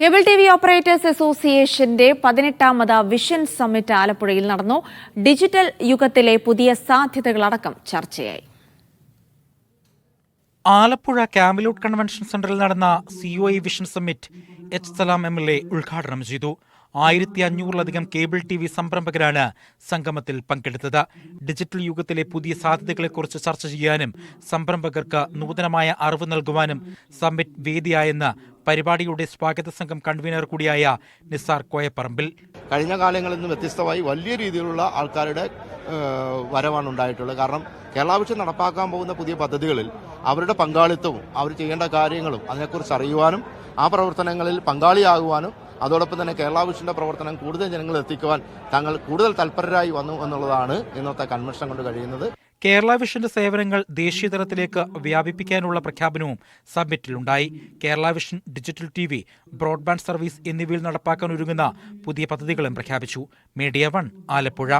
Cable T V operators അസോസിയേഷന്റെ 18ാമത് vision summit ആലപ്പുഴയിൽ നടന്നു. ഡിജിറ്റൽ യുഗത്തിലെ പുതിയ സാധ്യതകളടക്കം ചർച്ചയായി. ആലപ്പുഴ ക്യാമലൂട്ട് കൺവെൻഷൻ സെന്ററിൽ നടന്ന COI വിഷൻ സമ്മിറ്റ് എച്ച് സലാം MLA ഉദ്ഘാടനം ചെയ്തു. 1500-ലധികം കേബിൾ TV സംരംഭകരാണ് സംഗമത്തിൽ പങ്കെടുത്തത്. ഡിജിറ്റൽ യുഗത്തിലെ പുതിയ സാധ്യതകളെക്കുറിച്ച് ചർച്ച ചെയ്യാനും സംരംഭകർക്ക് നൂതനമായ അറിവ് നൽകുവാനും സമ്മിറ്റ് വേദിയായെന്ന് പരിപാടിയുടെ സ്വാഗത സംഘം കൺവീനർ കൂടിയായ നിസാർ കോയപ്പറമ്പിൽ. കഴിഞ്ഞ കാലങ്ങളിൽ നിന്ന് വ്യത്യസ്തമായി വലിയ രീതിയിലുള്ള ആൾക്കാരുടെ വരവാണ് ഉണ്ടായിട്ടുള്ളത്. കാരണം കേരള വിഷൻ നടപ്പാക്കാൻ പോകുന്ന പുതിയ പദ്ധതികളിൽ അവരുടെ പങ്കാളിത്തവും അവർ ചെയ്യേണ്ട കാര്യങ്ങളും അതിനെക്കുറിച്ച് അറിയുവാനും ആ പ്രവർത്തനങ്ങളിൽ പങ്കാളിയാകുവാനും അതോടൊപ്പം തന്നെ കേരള വിഷന്റെ പ്രവർത്തനം കൂടുതൽ ജനങ്ങളിൽ എത്തിക്കുവാൻ തങ്ങൾ കൂടുതൽ തൽപരരായി വന്നു എന്നുള്ളതാണ് ഇന്നത്തെ കൺവെൻഷൻ കൊണ്ട് കഴിയുന്നത്. കേരള വിഷന്റെ സേവനങ്ങൾ ദേശീയതലത്തിലേക്ക് വ്യാപിപ്പിക്കാനുള്ള പ്രഖ്യാപനവും സമ്മിറ്റിലുണ്ടായി. Kerala vision digital TV, broadband service എന്നിവയിൽ നടപ്പാക്കാൻ ഒരുങ്ങുന്ന പുതിയ പദ്ധതികളും പ്രഖ്യാപിച്ചു. മീഡിയ 1 ആലപ്പുഴ.